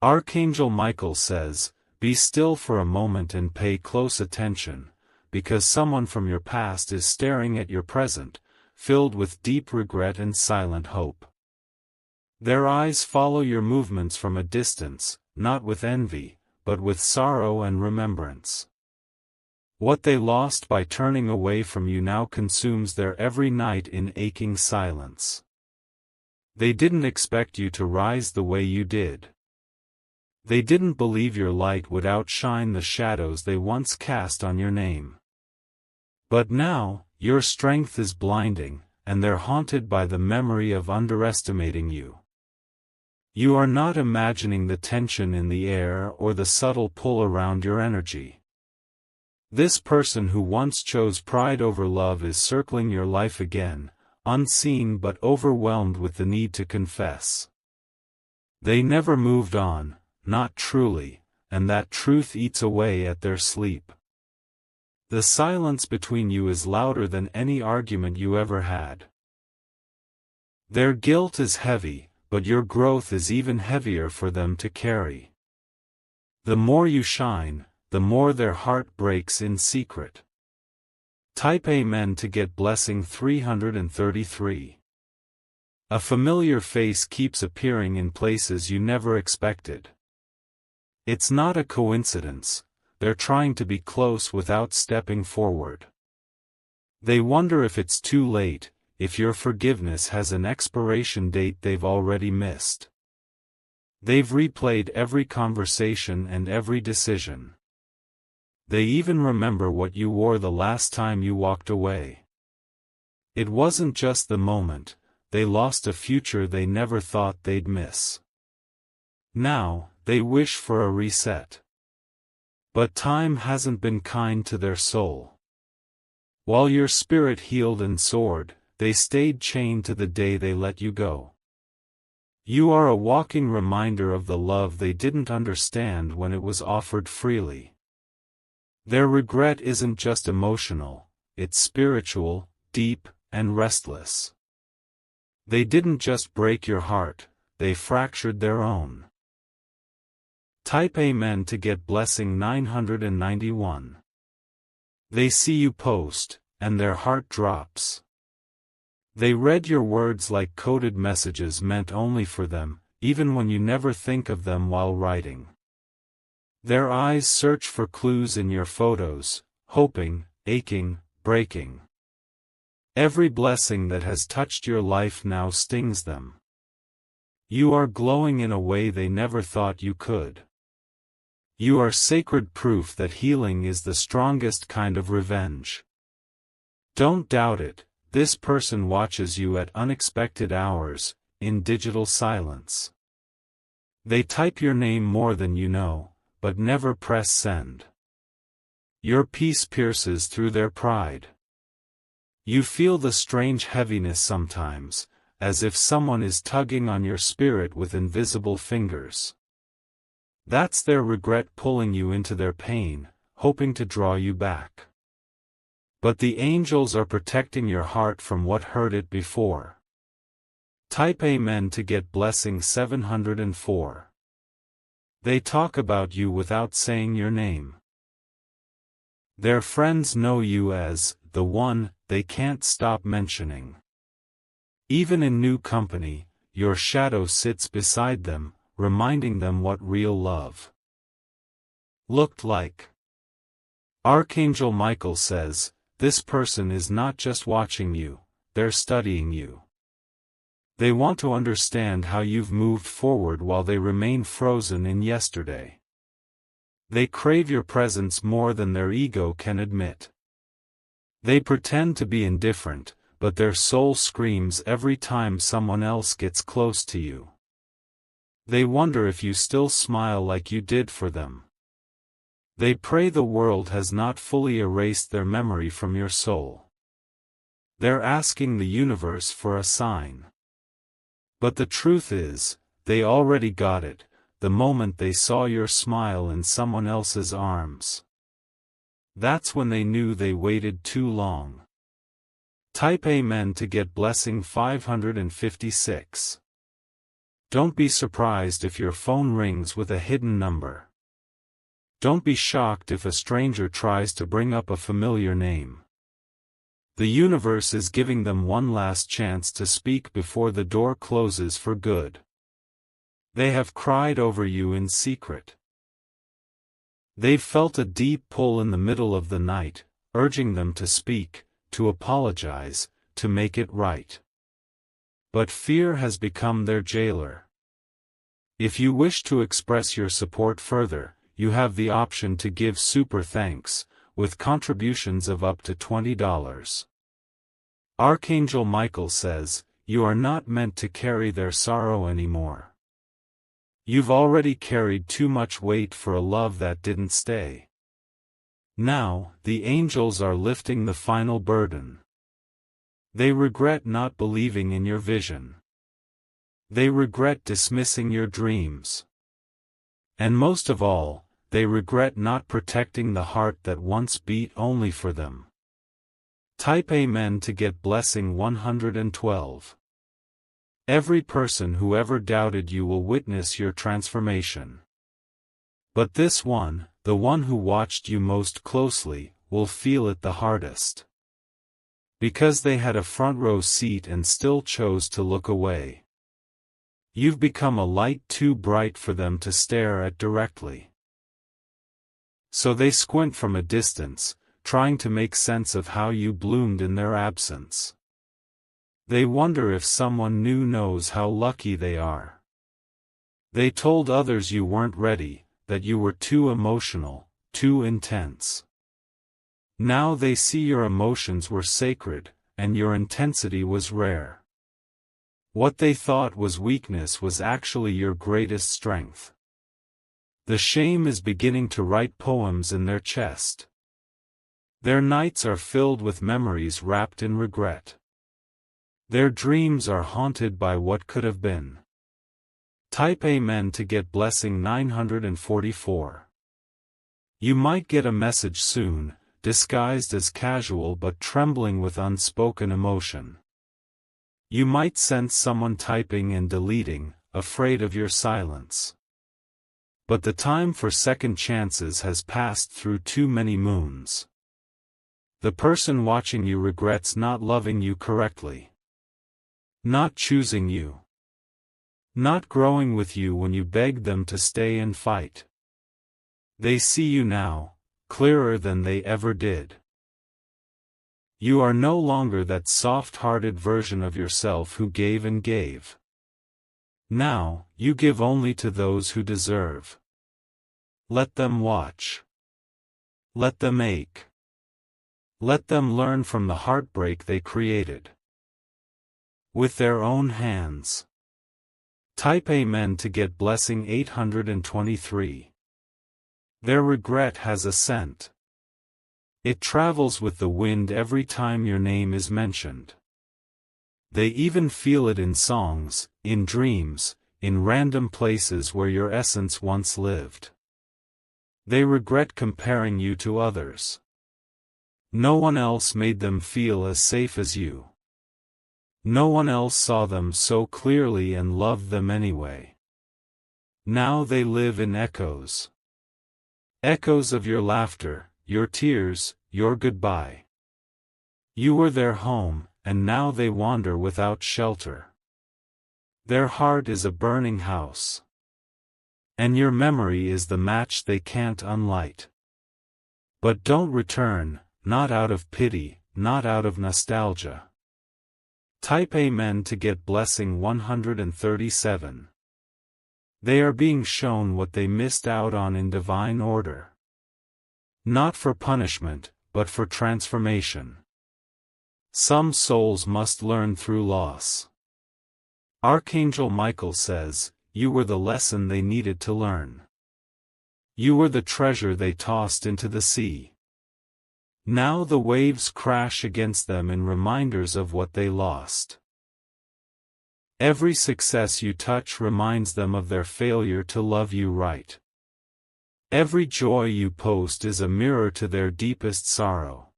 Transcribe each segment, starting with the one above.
Archangel Michael says, "Be still for a moment and pay close attention, because someone from your past is staring at your present, filled with deep regret and silent hope. Their eyes follow your movements from a distance, not with envy, but with sorrow and remembrance. What they lost by turning away from you now consumes their every night in aching silence. They didn't expect you to rise the way you did. They didn't believe your light would outshine the shadows they once cast on your name. But now, your strength is blinding, and they're haunted by the memory of underestimating you. You are not imagining the tension in the air or the subtle pull around your energy. This person who once chose pride over love is circling your life again, unseen but overwhelmed with the need to confess. They never moved on, not truly, and that truth eats away at their sleep. The silence between you is louder than any argument you ever had. Their guilt is heavy, but your growth is even heavier for them to carry. The more you shine, the more their heart breaks in secret. Type Amen to get blessing 333. A familiar face keeps appearing in places you never expected. It's not a coincidence. They're trying to be close without stepping forward. They wonder if it's too late, if your forgiveness has an expiration date they've already missed. They've replayed every conversation and every decision. They even remember what you wore the last time you walked away. It wasn't just the moment, they lost a future they never thought they'd miss. Now, they wish for a reset. But time hasn't been kind to their soul. While your spirit healed and soared, they stayed chained to the day they let you go. You are a walking reminder of the love they didn't understand when it was offered freely. Their regret isn't just emotional, it's spiritual, deep, and restless. They didn't just break your heart, they fractured their own. Type Amen to get blessing 991. They see you post, and their heart drops. They read your words like coded messages meant only for them, even when you never think of them while writing. Their eyes search for clues in your photos, hoping, aching, breaking. Every blessing that has touched your life now stings them. You are glowing in a way they never thought you could. You are sacred proof that healing is the strongest kind of revenge. Don't doubt it, this person watches you at unexpected hours, in digital silence. They type your name more than you know, but never press send. Your peace pierces through their pride. You feel the strange heaviness sometimes, as if someone is tugging on your spirit with invisible fingers. That's their regret pulling you into their pain, hoping to draw you back. But the angels are protecting your heart from what hurt it before. Type Amen to get blessing 704. They talk about you without saying your name. Their friends know you as the one they can't stop mentioning. Even in new company, your shadow sits beside them, reminding them what real love looked like. Archangel Michael says, this person is not just watching you, they're studying you. They want to understand how you've moved forward while they remain frozen in yesterday. They crave your presence more than their ego can admit. They pretend to be indifferent, but their soul screams every time someone else gets close to you. They wonder if you still smile like you did for them. They pray the world has not fully erased their memory from your soul. They're asking the universe for a sign. But the truth is, they already got it, the moment they saw your smile in someone else's arms. That's when they knew they waited too long. Type Amen to get blessing 556. Don't be surprised if your phone rings with a hidden number. Don't be shocked if a stranger tries to bring up a familiar name. The universe is giving them one last chance to speak before the door closes for good. They have cried over you in secret. They've felt a deep pull in the middle of the night, urging them to speak, to apologize, to make it right. But fear has become their jailer. If you wish to express your support further, you have the option to give super thanks, with contributions of up to $20. Archangel Michael says, you are not meant to carry their sorrow anymore. You've already carried too much weight for a love that didn't stay. Now, the angels are lifting the final burden. They regret not believing in your vision. They regret dismissing your dreams. And most of all, they regret not protecting the heart that once beat only for them. Type Amen to get blessing 112. Every person who ever doubted you will witness your transformation. But this one, the one who watched you most closely, will feel it the hardest. Because they had a front row seat and still chose to look away. You've become a light too bright for them to stare at directly. So they squint from a distance, trying to make sense of how you bloomed in their absence. They wonder if someone new knows how lucky they are. They told others you weren't ready, that you were too emotional, too intense. Now they see your emotions were sacred, and your intensity was rare. What they thought was weakness was actually your greatest strength. The shame is beginning to write poems in their chest. Their nights are filled with memories wrapped in regret. Their dreams are haunted by what could have been. Type Amen to get blessing 944. You might get a message soon, disguised as casual but trembling with unspoken emotion. You might sense someone typing and deleting, afraid of your silence. But the time for second chances has passed through too many moons. The person watching you regrets not loving you correctly. Not choosing you. Not growing with you when you begged them to stay and fight. They see you now, clearer than they ever did. You are no longer that soft-hearted version of yourself who gave and gave. Now, you give only to those who deserve. Let them watch. Let them ache. Let them learn from the heartbreak they created. With their own hands. Type Amen to get blessing 823. Their regret has a scent. It travels with the wind every time your name is mentioned. They even feel it in songs, in dreams, in random places where your essence once lived. They regret comparing you to others. No one else made them feel as safe as you. No one else saw them so clearly and loved them anyway. Now they live in echoes. Echoes of your laughter, your tears, your goodbye. You were their home, and now they wander without shelter. Their heart is a burning house. And your memory is the match they can't unlight. But don't return, not out of pity, not out of nostalgia. Type Amen to get blessing 137. They are being shown what they missed out on in divine order. Not for punishment, but for transformation. Some souls must learn through loss. Archangel Michael says, you were the lesson they needed to learn. You were the treasure they tossed into the sea. Now the waves crash against them in reminders of what they lost. Every success you touch reminds them of their failure to love you right. Every joy you post is a mirror to their deepest sorrow.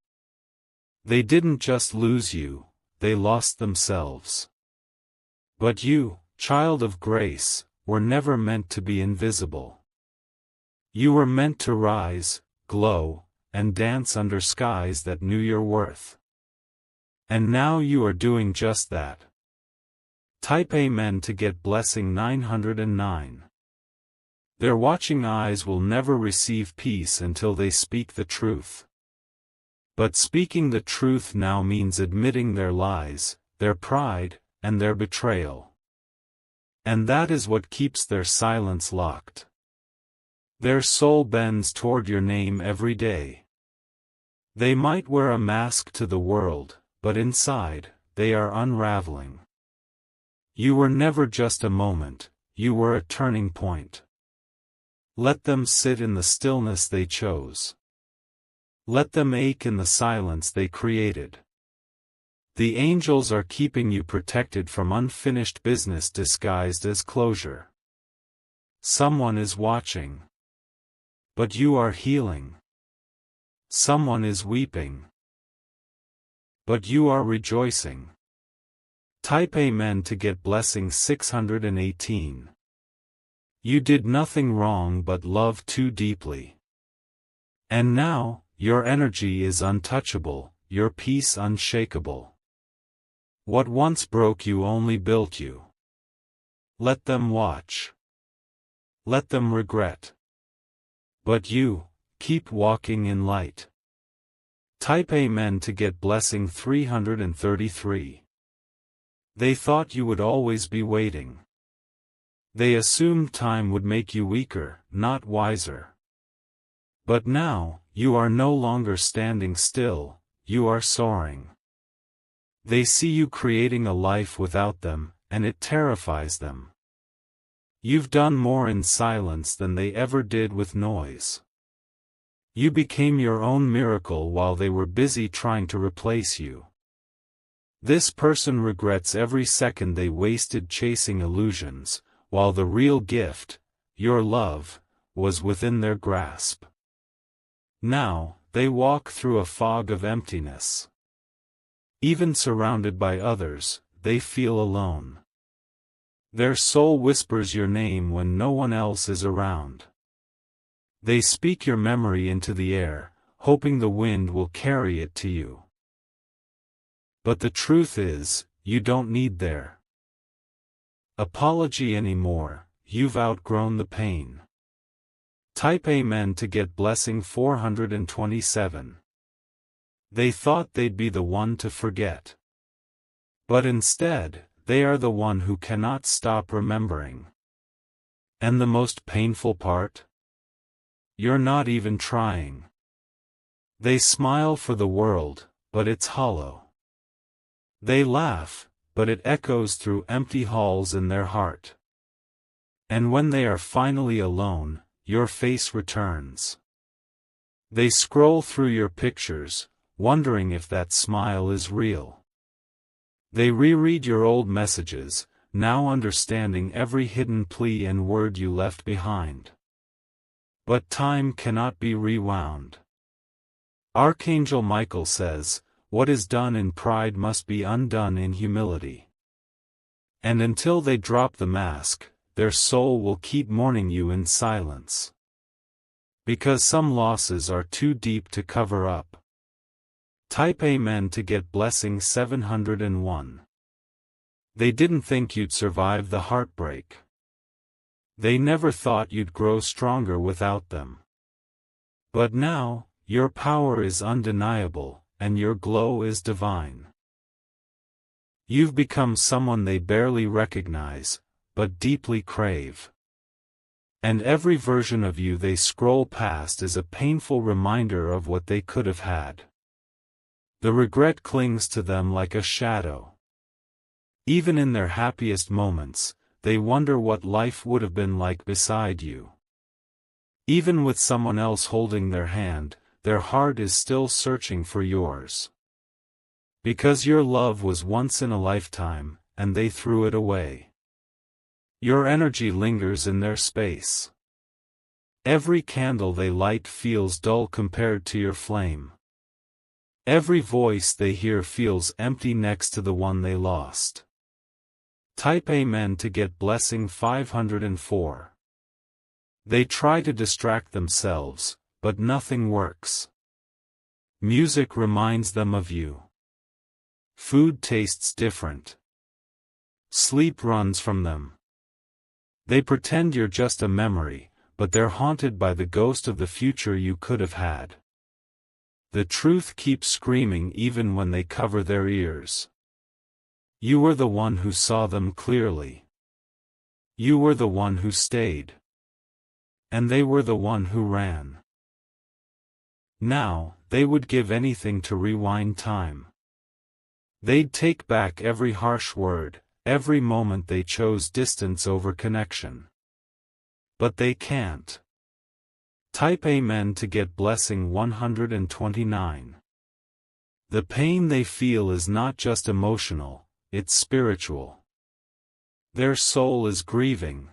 They didn't just lose you, they lost themselves. But you, child of grace, were never meant to be invisible. You were meant to rise, glow, and dance under skies that knew your worth. And now you are doing just that. Type Amen to get blessing 909. Their watching eyes will never receive peace until they speak the truth. But speaking the truth now means admitting their lies, their pride, and their betrayal. And that is what keeps their silence locked. Their soul bends toward your name every day. They might wear a mask to the world, but inside, they are unraveling. You were never just a moment, you were a turning point. Let them sit in the stillness they chose. Let them ache in the silence they created. The angels are keeping you protected from unfinished business disguised as closure. Someone is watching. But you are healing. Someone is weeping. But you are rejoicing. Type Amen to get blessing 618. You did nothing wrong but love too deeply. And now, your energy is untouchable, your peace unshakable. What once broke you only built you. Let them watch. Let them regret. But you, keep walking in light. Type Amen to get blessing 333. They thought you would always be waiting. They assumed time would make you weaker, not wiser. But now, you are no longer standing still, you are soaring. They see you creating a life without them, and it terrifies them. You've done more in silence than they ever did with noise. You became your own miracle while they were busy trying to replace you. This person regrets every second they wasted chasing illusions, while the real gift, your love, was within their grasp. Now, they walk through a fog of emptiness. Even surrounded by others, they feel alone. Their soul whispers your name when no one else is around. They speak your memory into the air, hoping the wind will carry it to you. But the truth is, you don't need their apology anymore, you've outgrown the pain. Type Amen to get blessing 427. They thought they'd be the one to forget. But instead, they are the one who cannot stop remembering. And the most painful part? You're not even trying. They smile for the world, but it's hollow. They laugh, but it echoes through empty halls in their heart. And when they are finally alone, your face returns. They scroll through your pictures, wondering if that smile is real. They reread your old messages, now understanding every hidden plea and word you left behind. But time cannot be rewound. Archangel Michael says, what is done in pride must be undone in humility. And until they drop the mask, their soul will keep mourning you in silence. Because some losses are too deep to cover up. Type Amen to get blessing 701. They didn't think you'd survive the heartbreak. They never thought you'd grow stronger without them. But now, your power is undeniable, and your glow is divine. You've become someone they barely recognize, but deeply crave. And every version of you they scroll past is a painful reminder of what they could have had. The regret clings to them like a shadow. Even in their happiest moments, they wonder what life would have been like beside you. Even with someone else holding their hand, their heart is still searching for yours. Because your love was once in a lifetime, and they threw it away. Your energy lingers in their space. Every candle they light feels dull compared to your flame. Every voice they hear feels empty next to the one they lost. Type Amen to get blessing 504. They try to distract themselves, but nothing works. Music reminds them of you. Food tastes different. Sleep runs from them. They pretend you're just a memory, but they're haunted by the ghost of the future you could have had. The truth keeps screaming even when they cover their ears. You were the one who saw them clearly. You were the one who stayed. And they were the one who ran. Now, they would give anything to rewind time. They'd take back every harsh word, every moment they chose distance over connection. But they can't. Type Amen to get blessing 129. The pain they feel is not just emotional, it's spiritual. Their soul is grieving.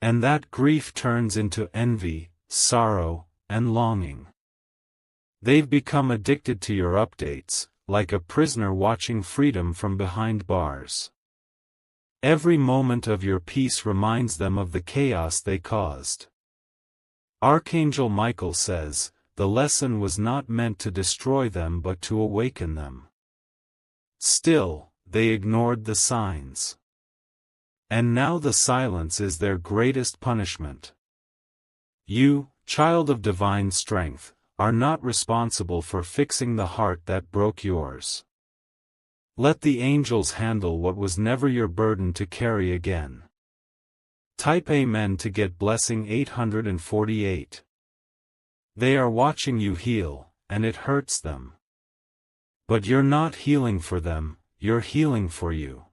And that grief turns into envy, sorrow, and longing. They've become addicted to your updates, like a prisoner watching freedom from behind bars. Every moment of your peace reminds them of the chaos they caused. Archangel Michael says, the lesson was not meant to destroy them but to awaken them. Still, they ignored the signs. And now the silence is their greatest punishment. You, child of divine strength, are not responsible for fixing the heart that broke yours. Let the angels handle what was never your burden to carry again. Type Amen to get blessing 848. They are watching you heal, and it hurts them. But you're not healing for them, you're healing for you.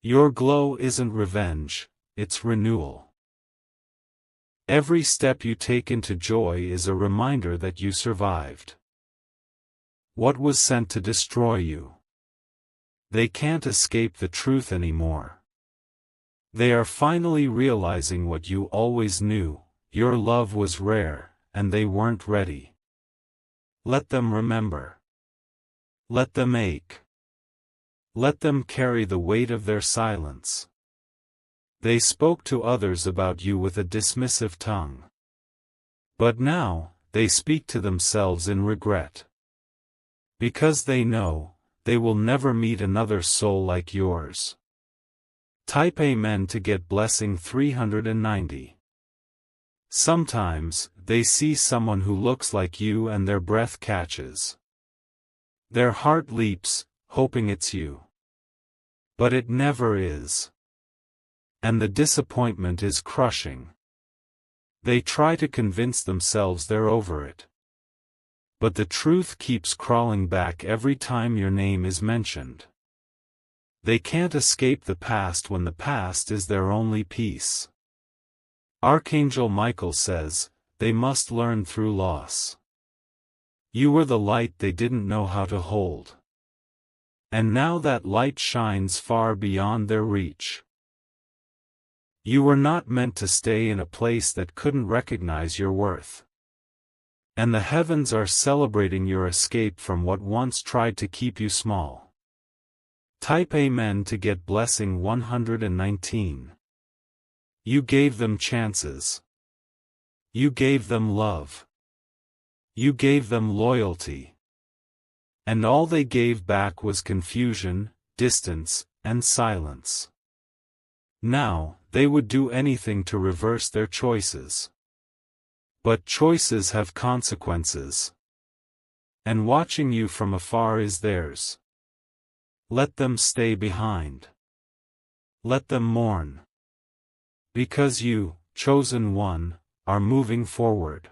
Your glow isn't revenge, it's renewal. Every step you take into joy is a reminder that you survived. What was sent to destroy you? They can't escape the truth anymore. They are finally realizing what you always knew, your love was rare, and they weren't ready. Let them remember. Let them ache. Let them carry the weight of their silence. They spoke to others about you with a dismissive tongue. But now, they speak to themselves in regret. Because they know, they will never meet another soul like yours. Type Amen to get blessing 390. Sometimes, they see someone who looks like you and their breath catches. Their heart leaps, hoping it's you. But it never is. And the disappointment is crushing. They try to convince themselves they're over it. But the truth keeps crawling back every time your name is mentioned. They can't escape the past when the past is their only peace. Archangel Michael says, they must learn through loss. You were the light they didn't know how to hold. And now that light shines far beyond their reach. You were not meant to stay in a place that couldn't recognize your worth. And the heavens are celebrating your escape from what once tried to keep you small. Type Amen to get blessing 119. You gave them chances. You gave them love. You gave them loyalty. And all they gave back was confusion, distance, and silence. Now, they would do anything to reverse their choices. But choices have consequences. And watching you from afar is theirs. Let them stay behind. Let them mourn. Because you, chosen one, are moving forward.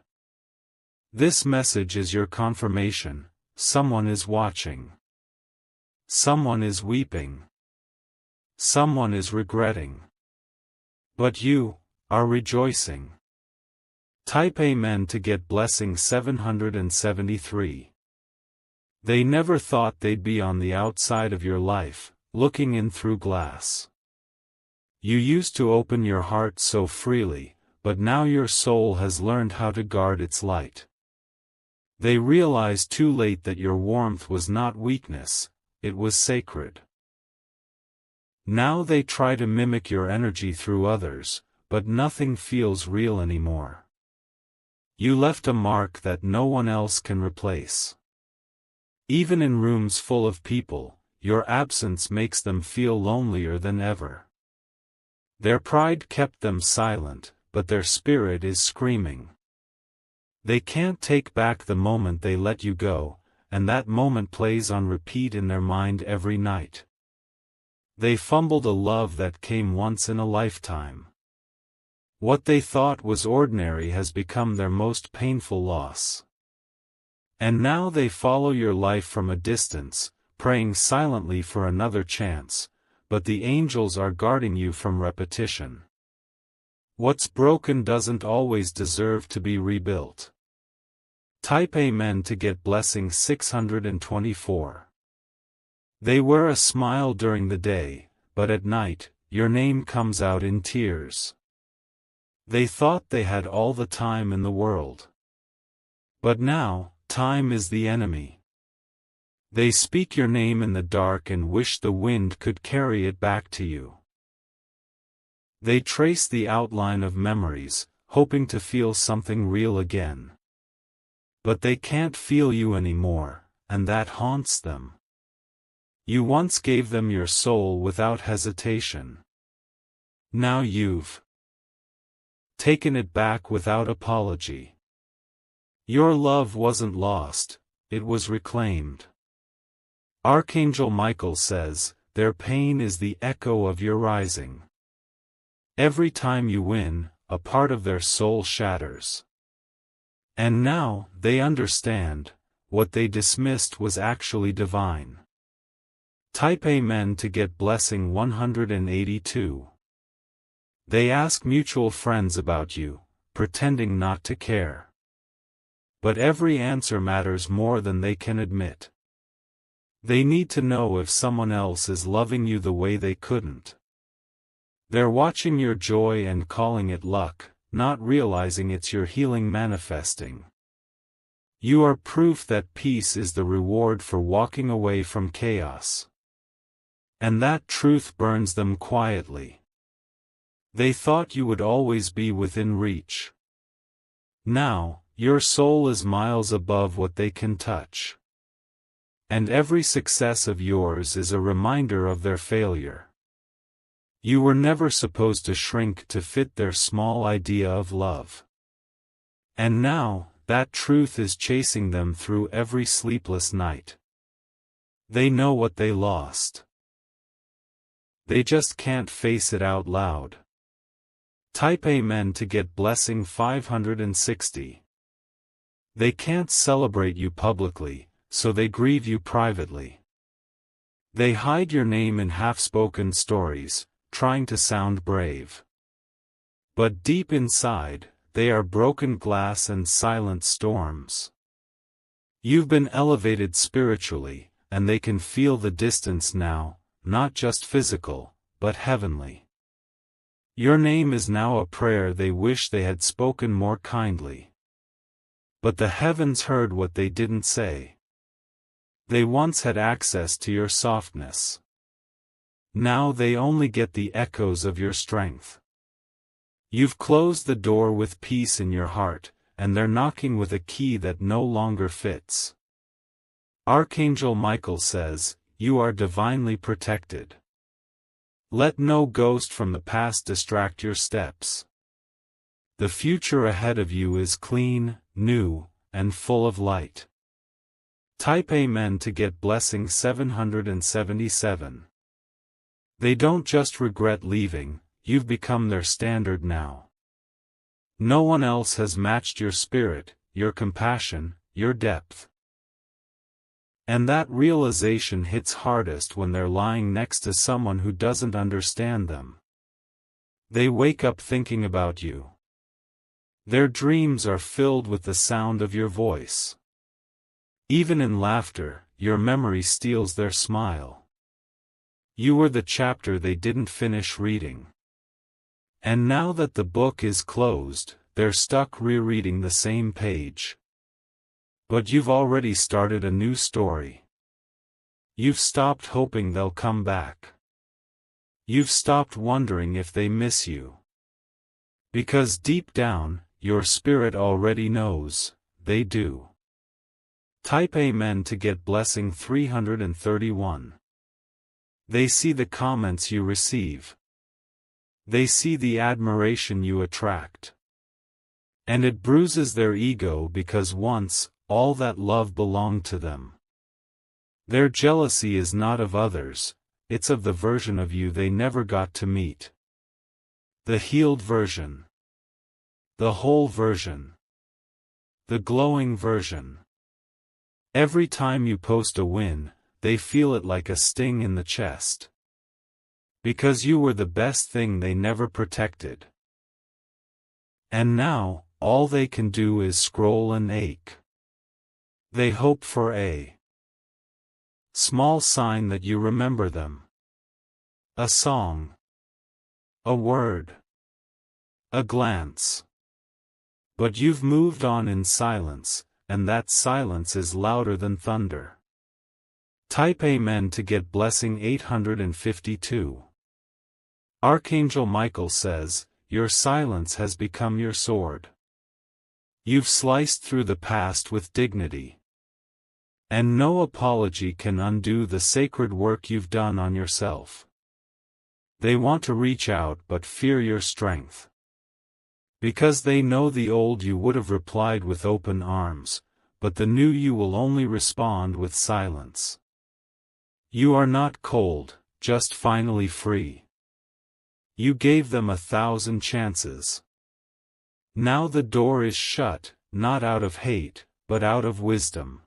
This message is your confirmation. Someone is watching. Someone is weeping. Someone is regretting. But you are rejoicing. Type Amen to get blessing 773. They never thought they'd be on the outside of your life, looking in through glass. You used to open your heart so freely, but now your soul has learned how to guard its light. They realized too late that your warmth was not weakness, it was sacred. Now they try to mimic your energy through others, but nothing feels real anymore. You left a mark that no one else can replace. Even in rooms full of people, your absence makes them feel lonelier than ever. Their pride kept them silent, but their spirit is screaming. They can't take back the moment they let you go, and that moment plays on repeat in their mind every night. They fumbled a love that came once in a lifetime. What they thought was ordinary has become their most painful loss. And now they follow your life from a distance, praying silently for another chance, but the angels are guarding you from repetition. What's broken doesn't always deserve to be rebuilt. Type Amen to get blessing 624. They wear a smile during the day, but at night, your name comes out in tears. They thought they had all the time in the world. But now, time is the enemy. They speak your name in the dark and wish the wind could carry it back to you. They trace the outline of memories, hoping to feel something real again. But they can't feel you anymore, and that haunts them. You once gave them your soul without hesitation. Now you've taken it back without apology. Your love wasn't lost, it was reclaimed. Archangel Michael says, their pain is the echo of your rising. Every time you win, a part of their soul shatters. And now, they understand, what they dismissed was actually divine. Type Amen to get blessing 182. They ask mutual friends about you, pretending not to care. But every answer matters more than they can admit. They need to know if someone else is loving you the way they couldn't. They're watching your joy and calling it luck, not realizing it's your healing manifesting. You are proof that peace is the reward for walking away from chaos. And that truth burns them quietly. They thought you would always be within reach. Now, your soul is miles above what they can touch. And every success of yours is a reminder of their failure. You were never supposed to shrink to fit their small idea of love. And now, that truth is chasing them through every sleepless night. They know what they lost. They just can't face it out loud. Type Amen to get blessing 560. They can't celebrate you publicly, so they grieve you privately. They hide your name in half-spoken stories, trying to sound brave. But deep inside, they are broken glass and silent storms. You've been elevated spiritually, and they can feel the distance now, not just physical, but heavenly. Your name is now a prayer they wish they had spoken more kindly. But the heavens heard what they didn't say. They once had access to your softness. Now they only get the echoes of your strength. You've closed the door with peace in your heart, and they're knocking with a key that no longer fits. Archangel Michael says, you are divinely protected. Let no ghost from the past distract your steps. The future ahead of you is clean, new, and full of light. Type Amen to get blessing 777. They don't just regret leaving, you've become their standard now. No one else has matched your spirit, your compassion, your depth. And that realization hits hardest when they're lying next to someone who doesn't understand them. They wake up thinking about you. Their dreams are filled with the sound of your voice. Even in laughter, your memory steals their smile. You were the chapter they didn't finish reading. And now that the book is closed, they're stuck rereading the same page. But you've already started a new story. You've stopped hoping they'll come back. You've stopped wondering if they miss you. Because deep down, your spirit already knows, they do. Type Amen to get blessing 331. They see the comments you receive. They see the admiration you attract. And it bruises their ego because once, all that love belonged to them. Their jealousy is not of others, it's of the version of you they never got to meet. The healed version. The whole version. The glowing version. Every time you post a win, they feel it like a sting in the chest. Because you were the best thing they never protected. And now, all they can do is scroll and ache. They hope for a small sign that you remember them. A song. A word. A glance. But you've moved on in silence, and that silence is louder than thunder. Type Amen to get blessing 852. Archangel Michael says, your silence has become your sword. You've sliced through the past with dignity. And no apology can undo the sacred work you've done on yourself. They want to reach out but fear your strength. Because they know the old you would have replied with open arms, but the new you will only respond with silence. You are not cold, just finally free. You gave them 1,000 chances. Now the door is shut, not out of hate, but out of wisdom.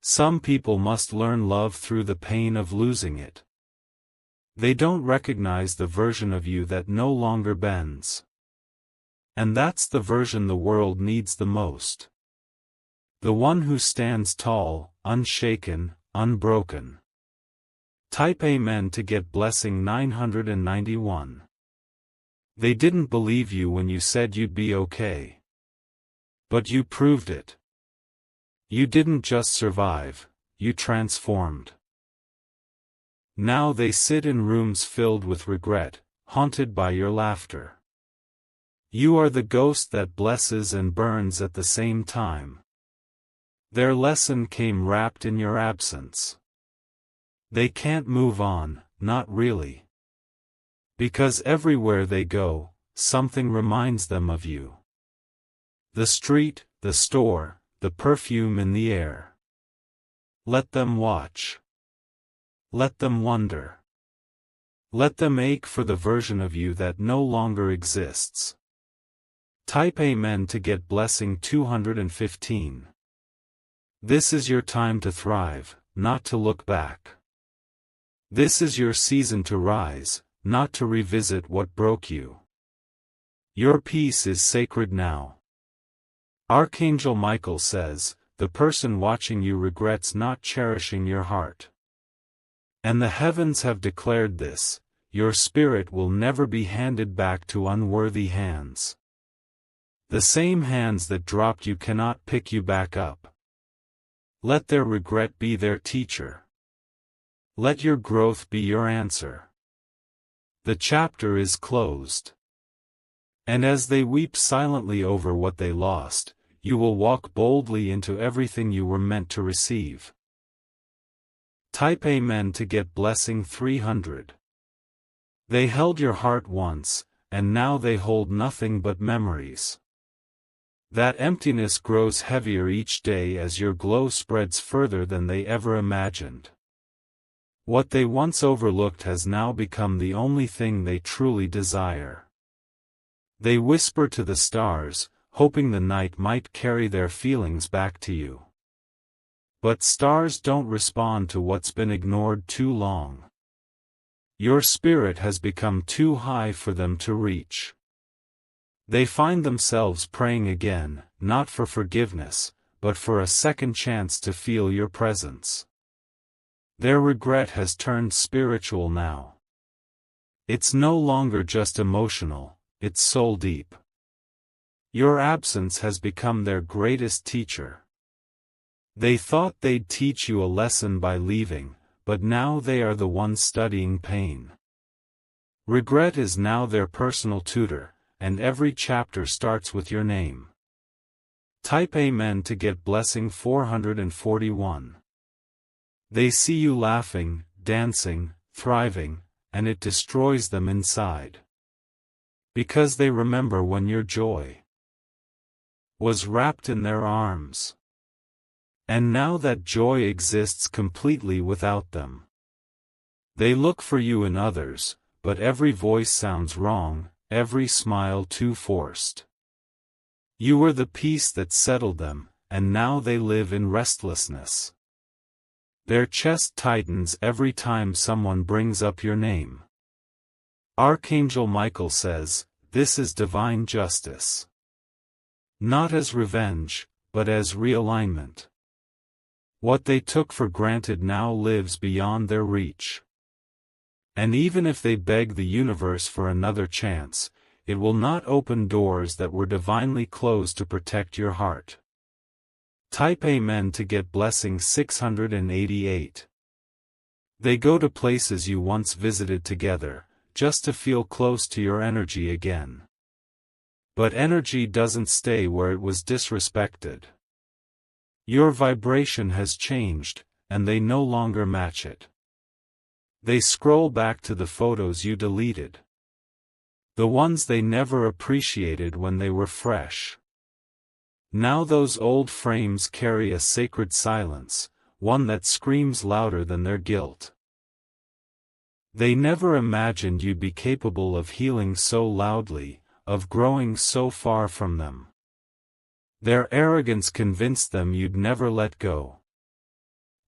Some people must learn love through the pain of losing it. They don't recognize the version of you that no longer bends. And that's the version the world needs the most. The one who stands tall, unshaken, unbroken. Type Amen to get blessing 991. They didn't believe you when you said you'd be okay. But you proved it. You didn't just survive, you transformed. Now they sit in rooms filled with regret, haunted by your laughter. You are the ghost that blesses and burns at the same time. Their lesson came wrapped in your absence. They can't move on, not really. Because everywhere they go, something reminds them of you. The street, the store, the perfume in the air. Let them watch. Let them wonder. Let them ache for the version of you that no longer exists. Type Amen to get blessing 215. This is your time to thrive, not to look back. This is your season to rise, not to revisit what broke you. Your peace is sacred now. Archangel Michael says, the person watching you regrets not cherishing your heart. And the heavens have declared this, your spirit will never be handed back to unworthy hands. The same hands that dropped you cannot pick you back up. Let their regret be their teacher. Let your growth be your answer. The chapter is closed. And as they weep silently over what they lost, you will walk boldly into everything you were meant to receive. Type Amen to get blessing 300. They held your heart once, and now they hold nothing but memories. That emptiness grows heavier each day as your glow spreads further than they ever imagined. What they once overlooked has now become the only thing they truly desire. They whisper to the stars, hoping the night might carry their feelings back to you. But stars don't respond to what's been ignored too long. Your spirit has become too high for them to reach. They find themselves praying again, not for forgiveness, but for a second chance to feel your presence. Their regret has turned spiritual now. It's no longer just emotional, it's soul deep. Your absence has become their greatest teacher. They thought they'd teach you a lesson by leaving, but now they are the ones studying pain. Regret is now their personal tutor, and every chapter starts with your name. Type Amen to get blessing 441. They see you laughing, dancing, thriving, and it destroys them inside. Because they remember when your joy was wrapped in their arms. And now that joy exists completely without them. They look for you in others, but every voice sounds wrong, every smile too forced. You were the peace that settled them, and now they live in restlessness. Their chest tightens every time someone brings up your name. Archangel Michael says, this is divine justice. Not as revenge, but as realignment. What they took for granted now lives beyond their reach. And even if they beg the universe for another chance, it will not open doors that were divinely closed to protect your heart. Type Amen to get blessing 688. They go to places you once visited together, just to feel close to your energy again. But energy doesn't stay where it was disrespected. Your vibration has changed, and they no longer match it. They scroll back to the photos you deleted. The ones they never appreciated when they were fresh. Now those old frames carry a sacred silence, one that screams louder than their guilt. They never imagined you'd be capable of healing so loudly, of growing so far from them. Their arrogance convinced them you'd never let go.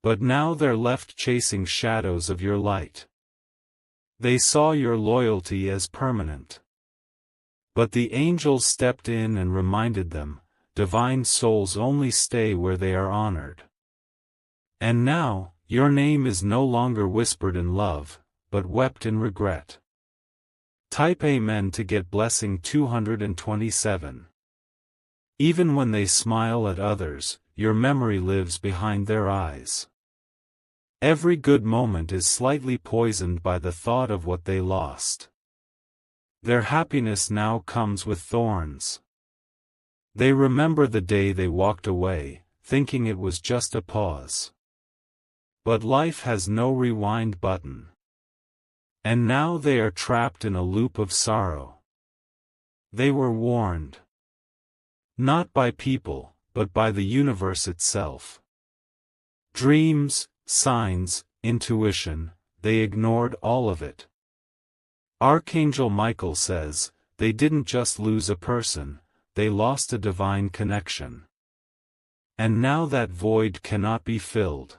But now they're left chasing shadows of your light. They saw your loyalty as permanent. But the angels stepped in and reminded them, divine souls only stay where they are honored. And now, your name is no longer whispered in love, but wept in regret. Type Amen to get blessing 227. Even when they smile at others, your memory lives behind their eyes. Every good moment is slightly poisoned by the thought of what they lost. Their happiness now comes with thorns. They remember the day they walked away, thinking it was just a pause. But life has no rewind button. And now they are trapped in a loop of sorrow. They were warned. Not by people, but by the universe itself. Dreams, signs, intuition, they ignored all of it. Archangel Michael says, they didn't just lose a person, they lost a divine connection. And now that void cannot be filled.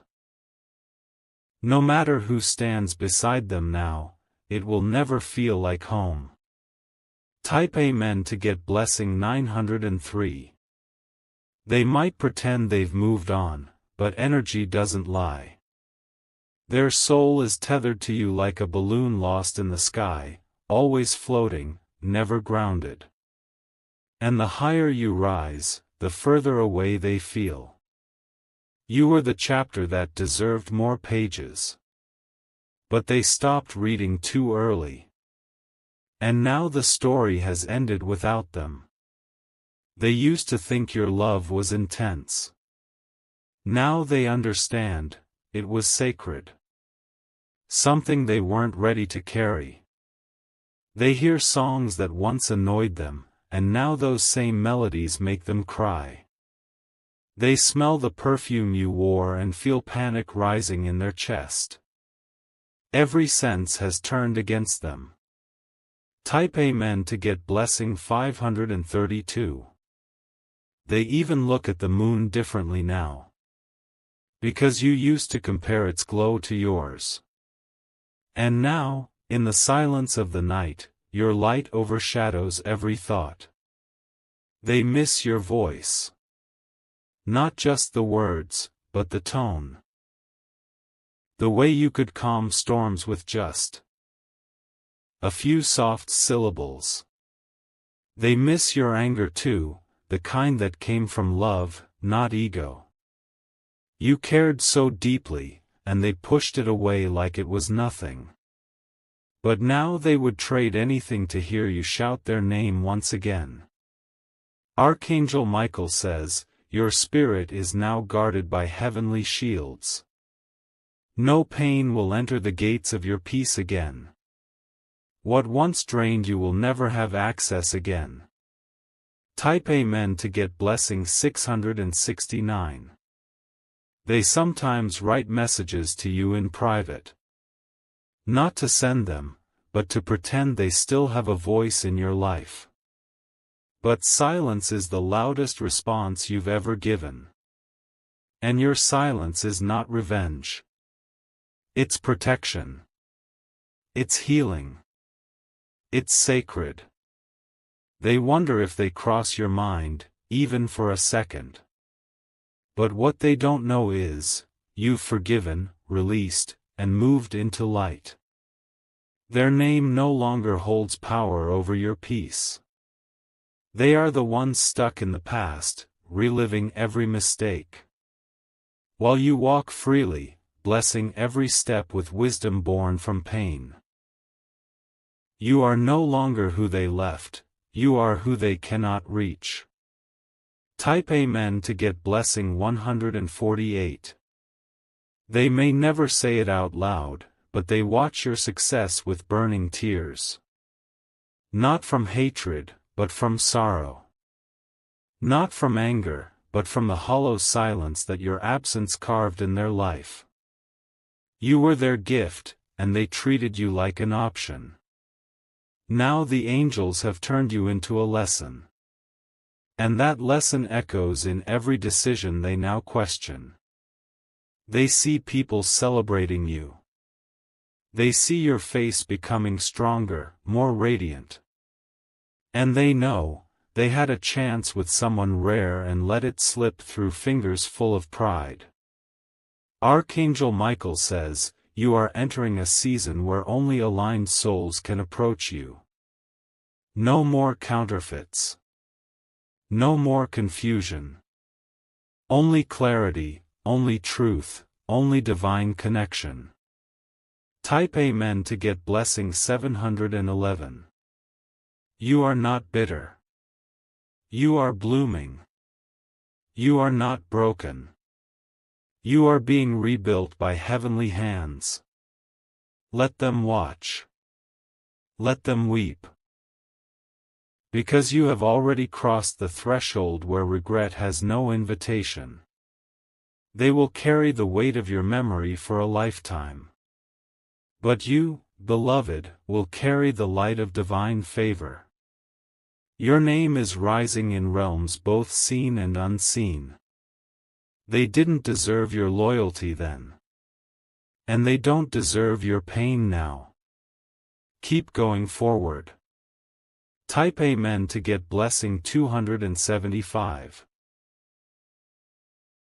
No matter who stands beside them now, it will never feel like home. Type Amen to get blessing 903. They might pretend they've moved on, but energy doesn't lie. Their soul is tethered to you like a balloon lost in the sky, always floating, never grounded. And the higher you rise, the further away they feel. You were the chapter that deserved more pages. But they stopped reading too early. And now the story has ended without them. They used to think your love was intense. Now they understand, it was sacred. Something they weren't ready to carry. They hear songs that once annoyed them, and now those same melodies make them cry. They smell the perfume you wore and feel panic rising in their chest. Every sense has turned against them. Type Amen to get blessing 532. They even look at the moon differently now. Because you used to compare its glow to yours. And now, in the silence of the night, your light overshadows every thought. They miss your voice. Not just the words, but the tone. The way you could calm storms with just a few soft syllables. They miss your anger too, the kind that came from love, not ego. You cared so deeply, and they pushed it away like it was nothing. But now they would trade anything to hear you shout their name once again. Archangel Michael says, your spirit is now guarded by heavenly shields. No pain will enter the gates of your peace again. What once drained you will never have access again. Type Amen to get blessing 669. They sometimes write messages to you in private. Not to send them, but to pretend they still have a voice in your life. But silence is the loudest response you've ever given. And your silence is not revenge. It's protection. It's healing. It's sacred. They wonder if they cross your mind, even for a second. But what they don't know is, you've forgiven, released, and moved into light. Their name no longer holds power over your peace. They are the ones stuck in the past, reliving every mistake. While you walk freely, blessing every step with wisdom born from pain. You are no longer who they left, you are who they cannot reach. Type Amen to get blessing 148. They may never say it out loud, but they watch your success with burning tears. Not from hatred, but from sorrow. Not from anger, but from the hollow silence that your absence carved in their life. You were their gift, and they treated you like an option. Now the angels have turned you into a lesson. And that lesson echoes in every decision they now question. They see people celebrating you. They see your face becoming stronger, more radiant. And they know, they had a chance with someone rare and let it slip through fingers full of pride. Archangel Michael says, you are entering a season where only aligned souls can approach you. No more counterfeits. No more confusion. Only clarity, only truth, only divine connection. Type Amen to get blessing 711. You are not bitter. You are blooming. You are not broken. You are being rebuilt by heavenly hands. Let them watch. Let them weep. Because you have already crossed the threshold where regret has no invitation. They will carry the weight of your memory for a lifetime. But you, beloved, will carry the light of divine favor. Your name is rising in realms both seen and unseen. They didn't deserve your loyalty then. And they don't deserve your pain now. Keep going forward. Type Amen to get blessing 275.